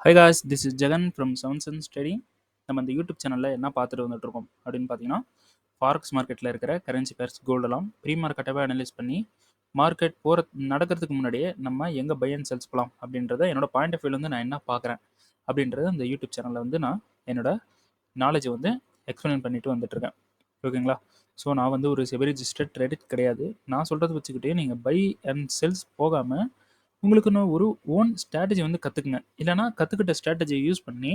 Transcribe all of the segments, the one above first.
High guys, this is Jagan from seven sense trading. நம்ம இந்த YouTube சேனலில் என்ன பார்த்துட்டு வந்துட்டுருக்கோம் அப்படின்னு பார்த்தீங்கன்னா, ஃபாரெக்ஸ் மார்க்கெட்டில் இருக்கிற கரன்சி பேர்ஸ் கோல்டெல்லாம் ப்ரீ மார்க்கெட்டாகவே அனலைஸ் பண்ணி மார்க்கெட் நடக்கிறதுக்கு முன்னாடியே நம்ம எங்கே பை அண்ட் செல்ஸ் போகலாம் அப்படின்றத என்னோட பாயிண்ட் ஆஃப் வியூலேருந்து நான் என்ன பார்க்குறேன் அப்படின்றத இந்த யூடியூப் சேனலில் வந்து நான் என்னோட நாலேஜை வந்து எக்ஸ்பிளைன் பண்ணிட்டு வந்துட்டுருக்கேன். ஓகேங்களா? ஸோ நான் வந்து ஒரு செபி ரிஜிஸ்டர்ட் ட்ரேடிட் கிடையாது. நான் சொல்கிறது வச்சுக்கிட்டே நீங்கள் பை அண்ட் செல்ஸ் போகாமல் உங்களுக்குன்னு ஒரு ஓன் ஸ்ட்ராட்டஜி வந்து கற்றுக்குங்க. இல்லைனா கற்றுக்கிட்ட ஸ்ட்ராட்டஜியை யூஸ் பண்ணி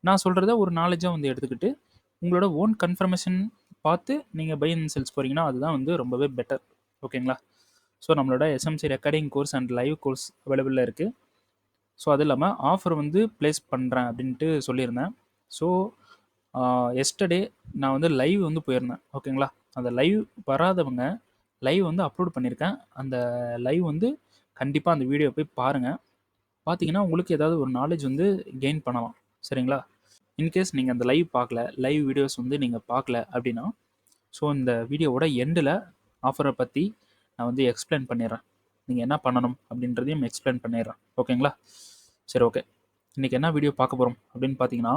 நான் சொல்கிறத ஒரு நாலேஜாக வந்து எடுத்துக்கிட்டு உங்களோட ஓன் கன்ஃபர்மேஷன் பார்த்து நீங்கள் பை அண்ட் செல்ஸ் போகிறீங்கன்னா அதுதான் வந்து ரொம்பவே பெட்டர். ஓகேங்களா? ஸோ நம்மளோட SMC recording course and live course அவைலபிளாக இருக்குது. ஸோ அது இல்லாமல் ஆஃபர் வந்து ப்ளேஸ் பண்ணுறேன் அப்படின்ட்டு சொல்லியிருந்தேன். ஸோ எஸ்டர்டே நான் வந்து லைவ் வந்து போயிருந்தேன். ஓகேங்களா? அந்த லைவ் வராதவங்க லைவ் வந்து அப்லோட் பண்ணியிருக்கேன். அந்த லைவ் வந்து கண்டிப்பாக அந்த வீடியோ போய் பாருங்கள். பார்த்தீங்கன்னா உங்களுக்கு ஏதாவது ஒரு நாலேஜ் வந்து கெயின் பண்ணலாம். சரிங்களா? இன்கேஸ் நீங்கள் அந்த லைவ் பார்க்கல, லைவ் வீடியோஸ் வந்து நீங்கள் பார்க்கல அப்படின்னா, ஸோ இந்த வீடியோவோட எண்டில் ஆஃபரை பற்றி நான் வந்து எக்ஸ்பிளைன் பண்ணிடுறேன். நீங்கள் என்ன பண்ணணும் அப்படின்றதையும் எக்ஸ்பிளைன் பண்ணிடுறேன். ஓகேங்களா? சரி, ஓகே. இன்றைக்கி என்ன வீடியோ பார்க்க போகிறோம் அப்படின்னு பார்த்தீங்கன்னா,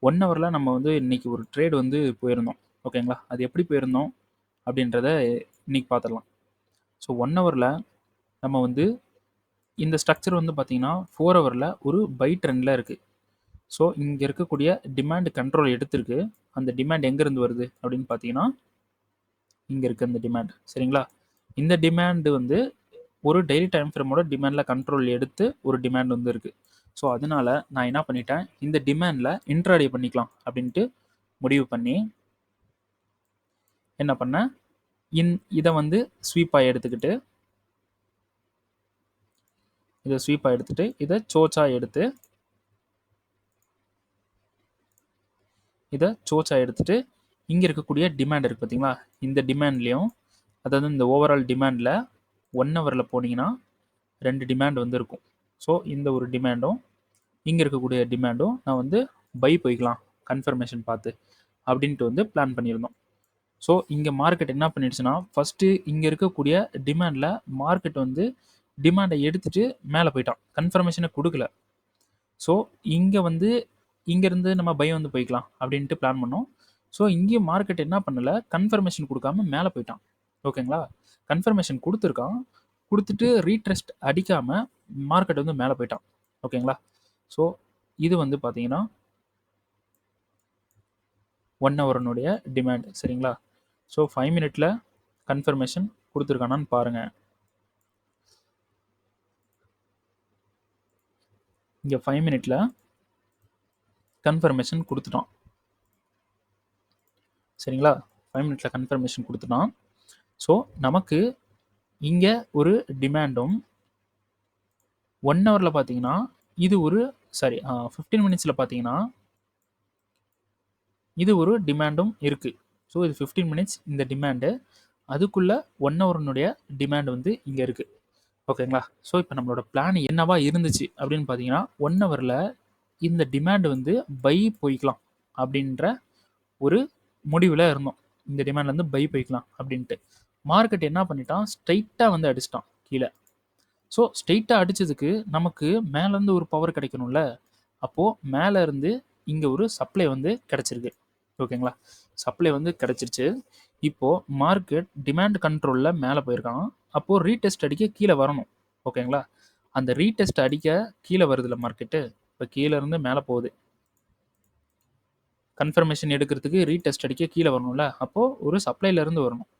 1 ஹவரில் நம்ம வந்து இன்றைக்கி ஒரு ட்ரேட் வந்து போயிருந்தோம். ஓகேங்களா? அது எப்படி போயிருந்தோம் அப்படின்றத இன்றைக்கி பார்த்துடலாம். ஸோ 1 ஹவரில் நம்ம வந்து இந்த ஸ்ட்ரக்சர் வந்து பார்த்தீங்கன்னா 4 ஹவரில் ஒரு பை ட்ரெண்டில் இருக்குது. ஸோ இங்கே இருக்கக்கூடிய டிமாண்ட் கண்ட்ரோல் எடுத்திருக்கு. அந்த டிமாண்ட் எங்கேருந்து வருது அப்படின்னு பார்த்தீங்கன்னா இங்கே இருக்குது அந்த டிமாண்ட். சரிங்களா? இந்த டிமாண்டு வந்து ஒரு டெய்லி டைம் ஃப்ரேமோட டிமாண்டில் கண்ட்ரோல் எடுத்து ஒரு டிமாண்ட் வந்து இருக்குது. ஸோ அதனால நான் என்ன பண்ணிட்டேன், இந்த டிமாண்டில் இன்ட்ராடே பண்ணிக்கலாம் அப்படின்ட்டு முடிவு பண்ணி என்ன பண்ணேன், இதை வந்து ஸ்வீப்பாக எடுத்துக்கிட்டு இதை சோச்சா எடுத்து இங்கே இருக்கக்கூடிய டிமாண்ட் இருக்குது பார்த்தீங்களா, இந்த டிமாண்ட்லேயும் அதாவது இந்த ஓவரால் டிமாண்டில் 1 ஹவரில் போனீங்கன்னா 2 டிமாண்ட் வந்து இருக்கும். ஸோ இந்த ஒரு டிமாண்டும் இங்கே இருக்கக்கூடிய டிமாண்டும் நான் வந்து பை போய்க்கலாம் கன்ஃபர்மேஷன் பார்த்து அப்படின்ட்டு வந்து பிளான் பண்ணியிருந்தோம். ஸோ இங்கே மார்க்கெட் என்ன பண்ணிடுச்சுன்னா, ஃபஸ்ட்டு இங்கே இருக்கக்கூடிய டிமாண்டில் மார்க்கெட் வந்து டிமாண்டை எடுத்துகிட்டு மேலே போயிட்டான், கன்ஃபர்மேஷனை கொடுக்கல. ஸோ இங்கே வந்து இங்கேருந்து நம்ம பை வந்து போய்க்கலாம் அப்படின்ட்டு பிளான் பண்ணோம். ஸோ இங்கேயும் மார்க்கெட் என்ன பண்ணலை, கன்ஃபர்மேஷன் கொடுக்காம மேலே போயிட்டான். ஓகேங்களா? கன்ஃபர்மேஷன் கொடுத்துருக்கான், கொடுத்துட்டு ரீட்ரெஸ்ட் அடிக்காமல் மார்க்கெட் வந்து மேலே போயிட்டான். ஓகேங்களா? ஸோ இது வந்து பார்த்தீங்கன்னா 1 ஹவரனுடைய டிமாண்ட். சரிங்களா? ஸோ 5 மினிட்ல கன்ஃபர்மேஷன் கொடுத்துருக்கானான்னு பாருங்கள். இங்கே 5 மினிட்ல கன்ஃபர்மேஷன் கொடுத்துட்டான். சரிங்களா? 5 மினிட்ல கன்ஃபர்மேஷன் கொடுத்துட்டான். ஸோ நமக்கு இங்கே ஒரு டிமாண்டும் 1 ஹவரில் பார்த்தீங்கன்னா இது ஒரு 15 மினிட்ஸில் பார்த்தீங்கன்னா இது ஒரு டிமாண்டும் இருக்குது. ஸோ இது 15 மினிட்ஸ் இந்த டிமாண்டு, அதுக்குள்ளே 1 ஹவரனுடைய டிமாண்ட் வந்து இங்கே இருக்குது. ஓகேங்களா? ஸோ இப்போ நம்மளோட பிளான் என்னவா இருந்துச்சு அப்படின்னு பார்த்தீங்கன்னா, 1 ஹவரில் இந்த டிமாண்ட் வந்து பை போய்க்கலாம் அப்படின்ற ஒரு முடிவில் இருந்தோம். இந்த டிமாண்ட்லேருந்து பை போய்க்கலாம் அப்படின்ட்டு மார்க்கெட் என்ன பண்ணிட்டான், ஸ்ட்ரைட்டாக வந்து அடிச்சிட்டான் கீழே. ஸோ ஸ்ட்ரைட்டாக அடித்ததுக்கு நமக்கு மேலேருந்து ஒரு பவர் கிடைக்கணும்ல, அப்போது மேலே இருந்து இங்கே ஒரு சப்ளை வந்து கிடச்சிருக்கு. ஓகேங்களா? சப்ளை வந்து கிடச்சிருச்சு. இப்போது மார்க்கெட் டிமாண்ட் கண்ட்ரோலில் மேலே போயிருக்கான். அப்போது ரீடெஸ்ட் அடிக்க கீழே வரணும். ஓகேங்களா? அந்த ரீடெஸ்ட் அடிக்க கீழே வருதுல்ல மார்க்கெட்டு, இப்போ கீழே இருந்து மேலே போகுது. கன்ஃபர்மேஷன் எடுக்கிறதுக்கு ரீடெஸ்ட் அடிக்க கீழே வரணும்ல, அப்போது ஒரு சப்ளைலேருந்து வரணும்.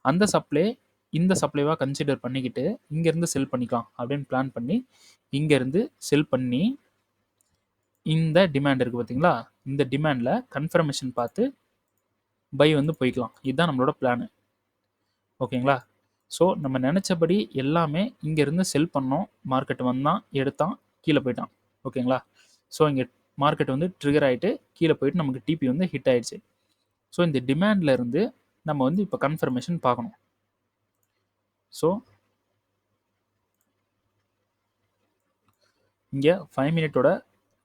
அந்த சப்ளை இந்த சப்ளைவாக கன்சிடர் பண்ணிக்கிட்டு இங்கேருந்து செல் பண்ணிக்கலாம் அப்படின்னு பிளான் பண்ணி இங்கேருந்து செல் பண்ணி இந்த டிமாண்ட் இருக்குது பார்த்தீங்களா, இந்த டிமாண்டில் கன்ஃபர்மேஷன் பார்த்து பை வந்து போய்க்கலாம். இதுதான் நம்மளோட பிளானு. ஓகேங்களா? ஸோ நம்ம நினச்சபடி எல்லாமே இங்கேருந்து செல் பண்ணோம். மார்க்கெட் வந்தான், எடுத்தான், கீழே போயிட்டான். ஓகேங்களா? ஸோ இங்கே மார்க்கெட் வந்து ட்ரிகர் ஆகிட்டு கீழே போயிட்டு நமக்கு டிபி வந்து ஹிட் ஆகிடுச்சு. ஸோ இந்த டிமாண்டில் இருந்து நம்ம வந்து இப்போ கன்ஃபர்மேஷன் பார்க்கணும். ஸோ இங்கே 5 மினிட்டோட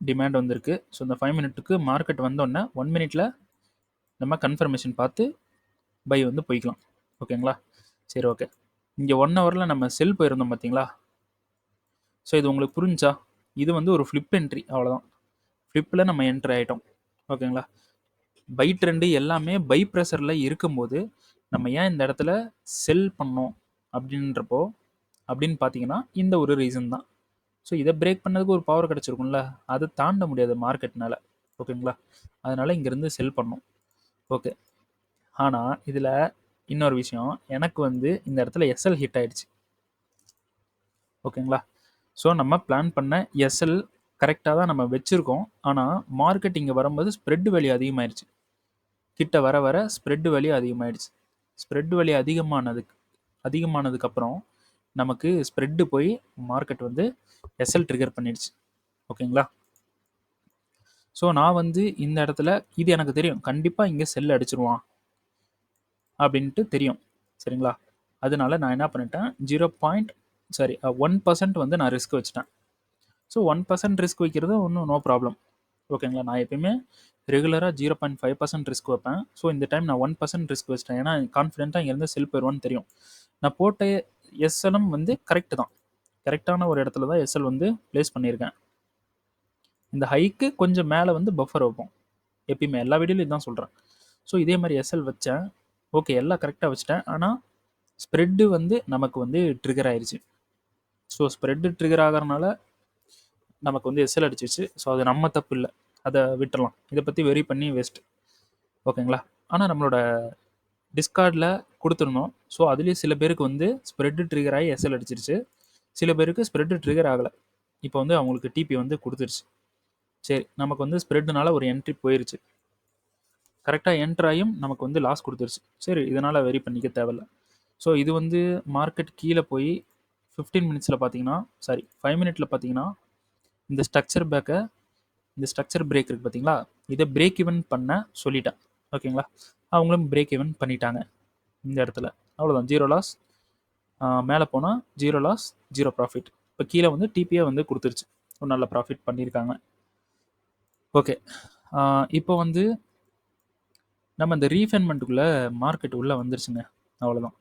டிமாண்ட் வந்திருக்கு. ஸோ இந்த 5 மினிட்டுக்கு மார்க்கெட் வந்தோடனே 1 மினிட்ல நம்ம கன்ஃபர்மேஷன் பார்த்து பை வந்து போய்க்கலாம். ஓகேங்களா? சரி, ஓகே. இங்கே 1 ஹவரில் நம்ம செல் போயிருந்தோம் பார்த்தீங்களா? ஸோ இது உங்களுக்கு புரிஞ்சா? இது வந்து ஒரு ஃப்ளிப் என்ட்ரி, அவ்வளோதான். ஃப்ளிப்பில் நம்ம என்ட்ரி ஆகிட்டோம். ஓகேங்களா? பை ட்ரெண்டு எல்லாமே பை ப்ரெஷரில் இருக்கும்போது நம்ம ஏன் இந்த இடத்துல செல் பண்ணோம் அப்படின்றப்போ அப்படின்னு பார்த்தீங்கன்னா இந்த ஒரு ரீசன் தான். ஸோ இதை பிரேக் பண்ணதுக்கு ஒரு பவர் கிடச்சிருக்கும்ல, அதை தாண்ட முடியாது மார்க்கெட்னால. ஓகேங்களா? அதனால் இங்கேருந்து செல் பண்ணோம். ஓகே. ஆனால் இதில் இன்னொரு விஷயம், எனக்கு வந்து இந்த இடத்துல எஸ்எல் ஹிட் ஆயிடுச்சு. ஓகேங்களா? ஸோ நம்ம பிளான் பண்ண எஸ்எல் கரெக்டாக தான் நம்ம வச்சுருக்கோம். ஆனால் மார்க்கெட் இங்கே வரும்போது ஸ்ப்ரெட் வேல்யூ அதிகமாகிடுச்சு. கிட்ட வர வர ஸ்ப்ரெட் வேல்யூ அதிகமாகிடுச்சு. ஸ்ப்ரெட் வேல்யூ அதிகமானதுக்கப்புறம் நமக்கு ஸ்ப்ரெட்டு போய் மார்க்கெட் வந்து எஸ்எல் ட்ரிகர் பண்ணிடுச்சு. ஓகேங்களா? ஸோ நான் வந்து இந்த இடத்துல இது எனக்கு தெரியும், கண்டிப்பாக இங்கே செல் அடிச்சிருவான் அப்படின்ட்டு தெரியும். சரிங்களா? அதனால நான் என்ன பண்ணிட்டேன், 1% வந்து நான் ரிஸ்க் வச்சுட்டேன். ஸோ 1% ரிஸ்க் வைக்கிறது ஒன்றும் நோ ப்ராப்ளம். ஓகேங்களா? நான் எப்பயுமே ரெகுலராக 0.5% ரிஸ்க் வைப்பேன். ஸோ இந்த டைம் நான் 1% ரிஸ்க் வச்சிட்டேன். ஏன்னா கான்ஃபிடென்ட்டாக இங்கேருந்து செல் போயிடுவான்னு தெரியும். நான் போட்ட எஸ்எல்எம் வந்து கரெக்டு தான். கரெக்டான ஒரு இடத்துல தான் எஸ்எல் வந்து ப்ளேஸ் பண்ணியிருக்கேன். இந்த ஹைக்கு கொஞ்சம் மேலே வந்து பஃபர் வைப்போம் எப்பயுமே, எல்லா வீடியோலையும் இதுதான் சொல்கிறேன். ஸோ இதே மாதிரி எஸ்எல் வச்சேன். ஓகே, எல்லாம் கரெக்டாக வச்சுட்டேன். ஆனால் ஸ்ப்ரெட்டு வந்து நமக்கு வந்து ட்ரிகர் ஆயிடுச்சு. ஸோ ஸ்ப்ரெட்டு ட்ரிகர் ஆகிறனால நமக்கு வந்து எஸ்எல் அடிச்சிச்சு. ஸோ அது நம்ம தப்பு இல்லை, அதை விட்டுறலாம். இதை பற்றி வெரி பண்ணி வேஸ்ட். ஓகேங்களா? ஆனால் நம்மளோட டிஸ்கார்டில் கொடுத்துருந்தோம். ஸோ அதுலேயே சில பேருக்கு வந்து ஸ்ப்ரெட்டு ட்ரிகர் ஆகி எஸ்எல் அடிச்சிருச்சு, சில பேருக்கு ஸ்ப்ரெட்டு ட்ரிகர் ஆகலை. இப்போ வந்து அவங்களுக்கு டிபி வந்து கொடுத்துருச்சு. சரி, நமக்கு வந்து ஸ்ப்ரெட்டுனால ஒரு என்ட்ரி போயிருச்சு. கரெக்டாக என்ட்ராயும் நமக்கு வந்து லாஸ் கொடுத்துருச்சு. சரி, இதனால் வெரி பண்ணிக்க தேவையில்ல. ஸோ இது வந்து மார்க்கெட் கீழே போய் 15 மினிட்ஸில் பார்த்தீங்கன்னா, 5 மினிட்ல பார்த்தீங்கன்னா இந்த ஸ்ட்ரக்சர் பிரேக் இருக்குது பார்த்தீங்களா, இதை பிரேக் ஈவன் பண்ண சொல்லிட்டேன். ஓகேங்களா? அவங்களும் பிரேக் ஈவன் பண்ணிட்டாங்க இந்த இடத்துல. அவ்வளோதான், 0 லாஸ். மேலே போனால் 0 லாஸ் 0 ப்ராஃபிட். இப்போ கீழே வந்து டிபிஏ வந்து கொடுத்துருச்சு, ஒரு நல்ல ப்ராஃபிட் பண்ணியிருக்காங்க. ஓகே, இப்போ வந்து நம்ம இந்த ரீஃபைன்மெண்ட்டுக்குள்ளே மார்க்கெட் உள்ளே வந்துருச்சுங்க. அவ்வளோதான்.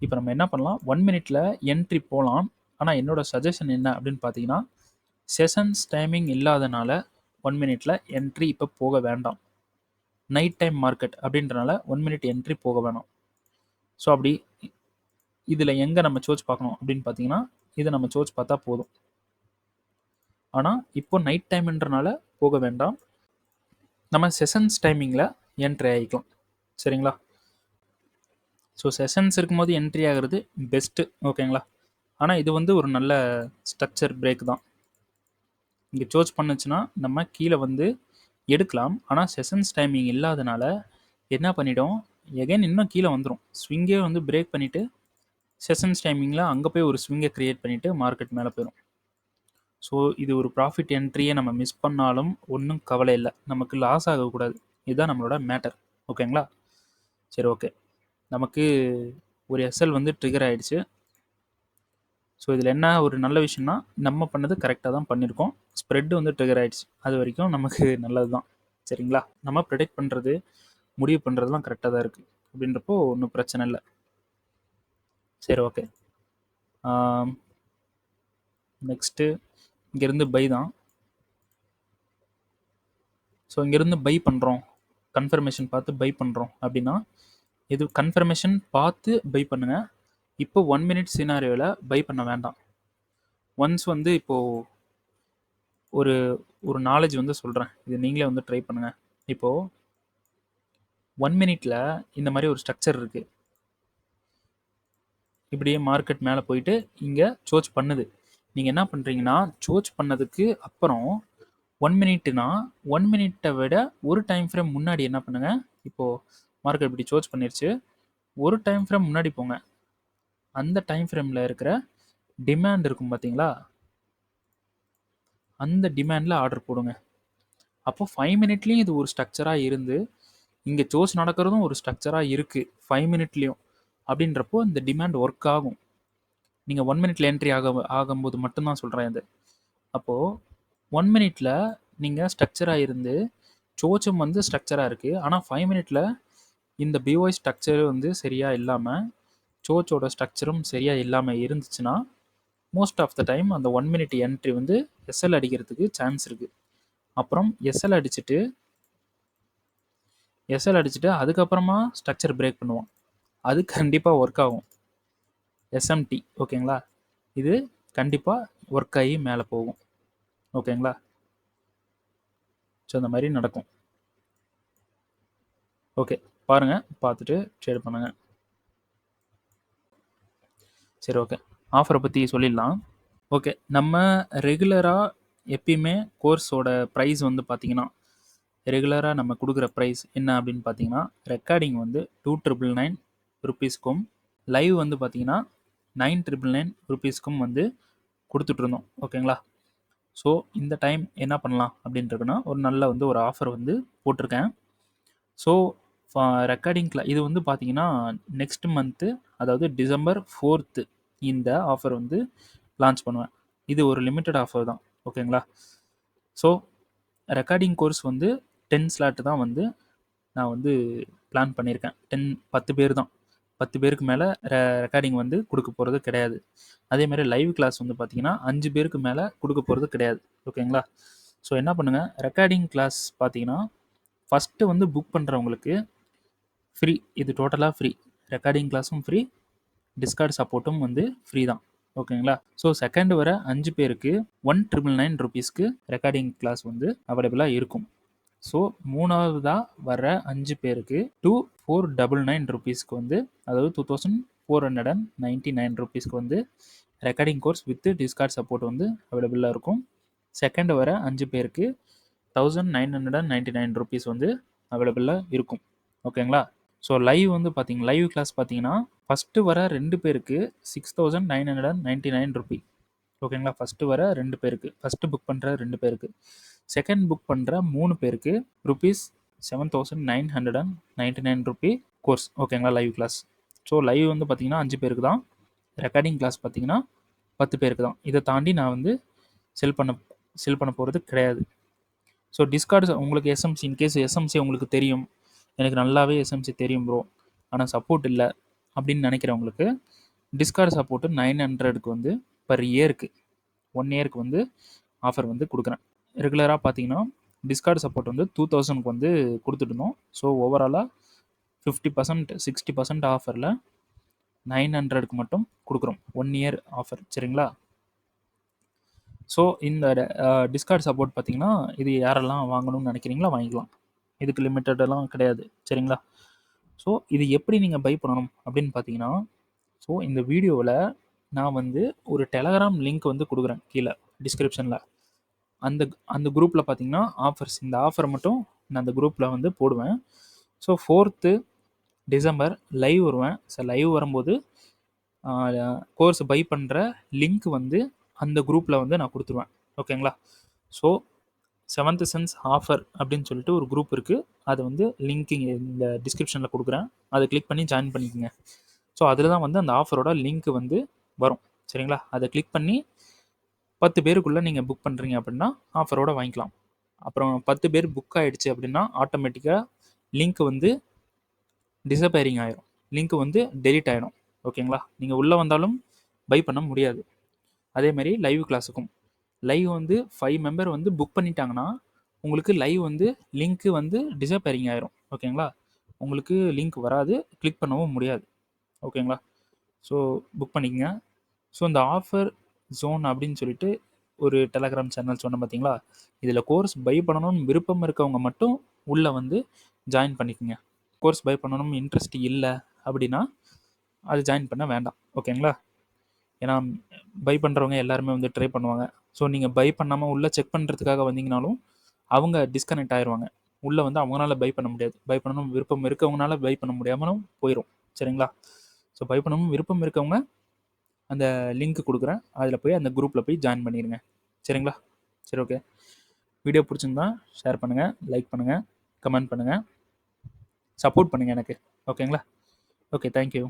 இப்போ நம்ம என்ன பண்ணலாம், 1 மினிட்ல என்ட்ரி போகலாம். ஆனால் என்னோட சஜஷன் என்ன அப்படின்னு பார்த்தீங்கன்னா, செஷன்ஸ் டைமிங் இல்லாதனால 1 மினிட்ல என்ட்ரி இப்போ போக வேண்டாம். நைட் டைம் மார்க்கெட் அப்படின்றனால 1 மினிட் என்ட்ரி போக வேணாம். ஸோ அப்படி இதில் எங்கே நம்ம சோர்ஸ் பார்க்கணும் அப்படின்னு பார்த்தீங்கன்னா, இதை நம்ம சோர்ஸ் பார்த்தா போதும். ஆனால் இப்போ நைட் டைம்ன்றனால போக வேண்டாம். நம்ம செஷன்ஸ் டைமிங்கில் என்ட்ரி ஆகிக்கலாம். சரிங்களா? ஸோ செஷன்ஸ் இருக்கும்போது என்ட்ரி ஆகிறது பெஸ்ட்டு. ஓகேங்களா? ஆனால் இது வந்து ஒரு நல்ல ஸ்ட்ரக்சர் பிரேக் தான். இங்கே சோர்ஸ் பண்ணுச்சுன்னா நம்ம கீழே வந்து எடுக்கலாம். ஆனால் செஷன்ஸ் டைமிங் இல்லாதனால என்ன பண்ணிடும், எகைன் இன்னும் கீழே வந்துடும். ஸ்விங்கே வந்து பிரேக் பண்ணிவிட்டு செஷன்ஸ் டைமிங்கில் அங்கே போய் ஒரு ஸ்விங்கை க்ரியேட் பண்ணிவிட்டு மார்க்கெட் மேலே போயிடும். ஸோ இது ஒரு ப்ராஃபிட் என்ட்ரியை நம்ம மிஸ் பண்ணாலும் ஒன்றும் கவலை இல்லை, நமக்கு லாஸ் ஆகக்கூடாது. இதுதான் நம்மளோட மேட்டர். ஓகேங்களா? சரி, ஓகே. நமக்கு ஒரு எஸ்எல் வந்து ட்ரிகர் ஆகிடுச்சு. ஸோ இதில் என்ன ஒரு நல்ல விஷயம்னா, நம்ம பண்ணது கரெக்டாக தான் பண்ணியிருக்கோம். ஸ்ப்ரெட்டு வந்து ட்ரிகர் ஆகிடுச்சு, அது வரைக்கும் நமக்கு நல்லது தான். சரிங்களா? நம்ம ப்ரெடிக்ட் பண்ணுறது, முடிவு பண்ணுறதுலாம் கரெக்டாக தான் இருக்குது. அப்படின்றப்போ ஒன்றும் பிரச்சனை இல்லை. சரி, ஓகே. நெக்ஸ்ட்டு இங்கேருந்து பை தான். ஸோ இங்கேருந்து பை பண்ணுறோம், கன்ஃபர்மேஷன் பார்த்து பை பண்ணுறோம் அப்படின்னா, இது கன்ஃபர்மேஷன் பார்த்து பை பண்ணுங்கள். இப்போ 1 மினிட் சினாரியோவில் பை பண்ண வேண்டாம். ஒன்ஸ் வந்து இப்போது ஒரு ஒரு நாலேஜ் வந்து சொல்கிறேன், இது நீங்களே வந்து ட்ரை பண்ணுங்கள். இப்போது 1 மினிட்ல இந்த மாதிரி ஒரு ஸ்ட்ரக்சர் இருக்குது. இப்படியே மார்க்கெட் மேலே போயிட்டு இங்கே சோர்ச் பண்ணுது. நீங்கள் என்ன பண்ணுறீங்கன்னா, சோர்ச் பண்ணதுக்கு அப்புறம் 1 மினிட்னா 1 மினிட்டை விட ஒரு டைம் ஃப்ரேம் முன்னாடி என்ன பண்ணுங்கள். இப்போது மார்க்கெட் இப்படி சோர்ச் பண்ணிருச்சு, ஒரு டைம் ஃப்ரேம் முன்னாடி போங்க. அந்த டைம் ஃப்ரேமில் இருக்கிற டிமாண்ட் இருக்கும் பார்த்தீங்களா, அந்த டிமாண்டில் ஆர்டர் போடுங்க. அப்போ 5 மினிட்லேயும் இது ஒரு ஸ்ட்ரக்சராக இருந்து, இங்கே சோர்ஸ் நடக்கிறதும் ஒரு ஸ்ட்ரக்சராக இருக்குது 5 மினிட்லேயும். அப்படின்றப்போ இந்த டிமாண்ட் ஒர்க் ஆகும். நீங்கள் 1 மினிட்ல என்ட்ரி ஆகும்போது மட்டும்தான் சொல்கிறேன் இது. அப்போது 1 மினிட்ல நீங்கள் ஸ்ட்ரக்சராக இருந்து சோச்சம் வந்து ஸ்ட்ரக்சராக இருக்குது, ஆனால் 5 மினிட்ல இந்த பிஓஐ ஸ்ட்ரக்சரு வந்து சரியாக இல்லாமல், சோச்சோட ஸ்ட்ரக்சரும் சரியாக இல்லாமல் இருந்துச்சுன்னா, மோஸ்ட் ஆஃப் த டைம் அந்த 1 மினிட் என்ட்ரி வந்து எஸ்எல் அடிக்கிறதுக்கு சான்ஸ் இருக்குது. அப்புறம் எஸ்எல் அடிச்சுட்டு அதுக்கப்புறமா ஸ்ட்ரக்சர் பிரேக் பண்ணுவோம். அது கண்டிப்பாக ஒர்க் ஆகும். எஸ்எம்டி ஓகேங்களா, இது கண்டிப்பாக ஒர்க் ஆகி மேலே போகும். ஓகேங்களா, ஸோ இந்த மாதிரி நடக்கும். ஓகே, பாருங்கள், பார்த்துட்டு ட்ரேட் பண்ணுங்கள். சரி, ஓகே, ஆஃபரை பற்றி சொல்லிடலாம். ஓகே, நம்ம ரெகுலராக எப்பயுமே கோர்ஸோட ப்ரைஸ் வந்து பார்த்திங்கன்னா, ரெகுலராக நம்ம கொடுக்குற ப்ரைஸ் என்ன அப்படின்னு பார்த்தீங்கன்னா, ரெக்கார்டிங் வந்து 2,999 ருபீஸ்க்கும், லைவ் வந்து பார்த்தீங்கன்னா 9,999 ருபீஸ்க்கும் வந்து கொடுத்துட்ருந்தோம். ஓகேங்களா, ஸோ இந்த டைம் என்ன பண்ணலாம் அப்படின்றதுனா, ஒரு நல்ல வந்து ஒரு ஆஃபர் வந்து போட்டிருக்கேன். ஸோ ரெக்கார்டிங்கில் இது வந்து பார்த்தீங்கன்னா நெக்ஸ்ட் மந்த்து, அதாவது December 4th இந்த ஆஃபர் வந்து லான்ச் பண்ணுவேன். இது ஒரு லிமிட்டட் ஆஃபர் தான். ஓகேங்களா, ஸோ ரெக்கார்டிங் கோர்ஸ் வந்து 10 ஸ்லாட் தான் வந்து நான் வந்து பிளான் பண்ணியிருக்கேன். 10 பேர் தான். 10 பேருக்கு மேலே ரெக்கார்டிங் வந்து கொடுக்க போகிறது கிடையாது. அதேமாதிரி லைவ் கிளாஸ் வந்து பார்த்தீங்கன்னா 5 பேருக்கு மேலே கொடுக்க போகிறது கிடையாது. ஓகேங்களா, ஸோ என்ன பண்ணுங்கள், ரெக்கார்டிங் கிளாஸ் பார்த்தீங்கன்னா ஃபஸ்ட்டு வந்து புக் பண்ணுறவங்களுக்கு ஃப்ரீ. இது டோட்டலாக ஃப்ரீ. ரெக்கார்டிங் கிளாஸும் ஃப்ரீ, டிஸ்கார்ட் சப்போர்ட்டும் வந்து ஃப்ரீ தான். ஓகேங்களா, ஸோ செகண்ட் வர 5 பேருக்கு 1,999 ருபீஸ்க்கு ரெக்கார்டிங் கிளாஸ் வந்து அவைலபிளாக இருக்கும். ஸோ மூணாவதாக வர 5 பேருக்கு 2,499 ருபீஸ்க்கு வந்து, அதாவது 2,499 ருபீஸ்க்கு வந்து recording course with discord support வந்து அவைலபிளாக இருக்கும். செகண்ட் வர 5 பேருக்கு 1,999 ருபீஸ் வந்து அவைலபிளாக இருக்கும். ஓகேங்களா, ஸோ லைவ் வந்து பார்த்தீங்கன்னா, லைவ் கிளாஸ் பார்த்தீங்கன்னா ஃபஸ்ட்டு வர 2 பேருக்கு 6,999 ருபீ. ஓகேங்களா, ஃபஸ்ட்டு வர 2 பேருக்கு, ஃபஸ்ட்டு புக் பண்ணுற 2 பேருக்கு. செகண்ட் புக் பண்ணுற 3 பேருக்கு ருபீஸ் 7,999 ருபீ கோர்ஸ். ஓகேங்களா, லைவ் கிளாஸ். ஸோ லைவ் வந்து பார்த்தீங்கன்னா 5 பேருக்கு தான். ரெக்கார்டிங் கிளாஸ் பார்த்தீங்கன்னா 10 பேருக்கு தான். இதை தாண்டி நான் வந்து செல் பண்ண போகிறது கிடையாது. ஸோ டிஸ்கார்டு உங்களுக்கு எஸ்எம்சி, இன்கேஸ் எஸ்எம்சி உங்களுக்கு தெரியும், எனக்கு நல்லாவே எஸ்எம்சி தெரியும் ப்ரோ, ஆனால் சப்போர்ட் இல்லை அப்படின்னு நினைக்கிறவங்களுக்கு டிஸ்கார்டு சப்போர்ட்டு 900க்கு வந்து பர் இயருக்கு 1 இயருக்கு வந்து ஆஃபர் வந்து கொடுக்குறேன். ரெகுலராக பார்த்தீங்கன்னா டிஸ்கார்டு சப்போர்ட் வந்து 2,000க்கு வந்து கொடுத்துட்ருந்தோம். ஸோ ஓவராலாக 50%, 60% ஆஃபரில் 900க்கு மட்டும் கொடுக்குறோம். 1 இயர் ஆஃபர். சரிங்களா, ஸோ இந்த டிஸ்கார்ட் சப்போர்ட் பார்த்தீங்கன்னா இது யாரெல்லாம் வாங்கணும்னு நினைக்கிறீங்களோ வாங்கிக்கலாம். இதுக்கு லிமிட்டடெல்லாம் கிடையாது. சரிங்களா, ஸோ இது எப்படி நீங்கள் பை பண்ணணும் அப்படின்னு பார்த்தீங்கன்னா, ஸோ இந்த வீடியோவில் நான் வந்து ஒரு டெலகிராம் லிங்க் வந்து கொடுக்குறேன் கீழே டிஸ்கிரிப்ஷனில். அந்த குரூப்பில் பார்த்தீங்கன்னா ஆஃபர்ஸ், இந்த ஆஃபரை மட்டும் நான் அந்த குரூப்பில் வந்து போடுவேன். ஸோ 4th டிசம்பர் லைவ் வருவேன். ஸோ லைவ் வரும்போது கோர்ஸ் பை பண்ணுற லிங்க் வந்து அந்த குரூப்பில் வந்து நான் கொடுத்துருவேன். ஓகேங்களா, ஸோ 7th சென்ஸ் ஆஃபர் அப்படின்னு சொல்லிட்டு ஒரு குரூப் இருக்குது. அது வந்து லிங்க் இந்த டிஸ்கிரிப்ஷனில் கொடுக்குறேன். அதை கிளிக் பண்ணி ஜாயின் பண்ணிக்கோங்க. ஸோ அதில் தான் வந்து அந்த ஆஃபரோட லிங்க் வந்து வரும். சரிங்களா, அதை கிளிக் பண்ணி 10 பேருக்குள்ளே நீங்கள் புக் பண்ணுறீங்க அப்படின்னா ஆஃபரோடு வாங்கிக்கலாம். அப்புறம் 10 பேர் புக் ஆகிடுச்சு அப்படின்னா ஆட்டோமேட்டிக்காக லிங்க் வந்து டிஸப்பேரிங் ஆகிடும். லிங்க் வந்து டெலிட் ஆகிடும். ஓகேங்களா, நீங்கள் உள்ளே வந்தாலும் பை பண்ண முடியாது. அதேமாதிரி லைவ் கிளாஸுக்கும் லைவ் வந்து 5 மெம்பர் வந்து புக் பண்ணிட்டாங்கன்னா உங்களுக்கு லைவ் வந்து லிங்க்கு வந்து டிஸப்பேரிங் ஆகிரும். ஓகேங்களா, உங்களுக்கு லிங்க் வராது, கிளிக் பண்ணவும் முடியாது. ஓகேங்களா, ஸோ புக் பண்ணிக்கங்க. ஸோ இந்த ஆஃபர் ஜோன் அப்படின்னு சொல்லிட்டு ஒரு டெலகிராம் சேனல் சொன்னேன் பார்த்தீங்களா, இதில் கோர்ஸ் பை பண்ணணும்னு விருப்பம் இருக்கவங்க மட்டும் உள்ளே வந்து ஜாயின் பண்ணிக்கோங்க. கோர்ஸ் பை பண்ணணும் இன்ட்ரெஸ்ட் இல்லை அப்படின்னா அது ஜாயின் பண்ண வேண்டாம். ஓகேங்களா, ஏன்னா பை பண்ணுறவங்க எல்லாருமே வந்து ட்ரை பண்ணுவாங்க. ஸோ நீங்கள் பை பண்ணாமல் உள்ளே செக் பண்ணுறதுக்காக வந்தீங்கனாலும் அவங்க டிஸ்கனெக்ட் ஆயிடுவாங்க. உள்ளே வந்து அவங்களால பை பண்ண முடியாது. பை பண்ணணும் விருப்பம் இருக்கவங்களால பை பண்ண முடியாமலும் போயிடும். சரிங்களா, ஸோ பை பண்ணணும் விருப்பம் இருக்கவங்க அந்த லிங்க் கொடுக்குறேன், அதில் போய் அந்த குரூப்பில் போய் ஜாயின் பண்ணிடுங்க. சரிங்களா, சரி, ஓகே. வீடியோ பிடிச்சிருந்தா ஷேர் பண்ணுங்கள், லைக் பண்ணுங்கள், கமெண்ட் பண்ணுங்கள், சப்போர்ட் பண்ணுங்கள் எனக்கு. ஓகேங்களா, ஓகே, தேங்க்யூ.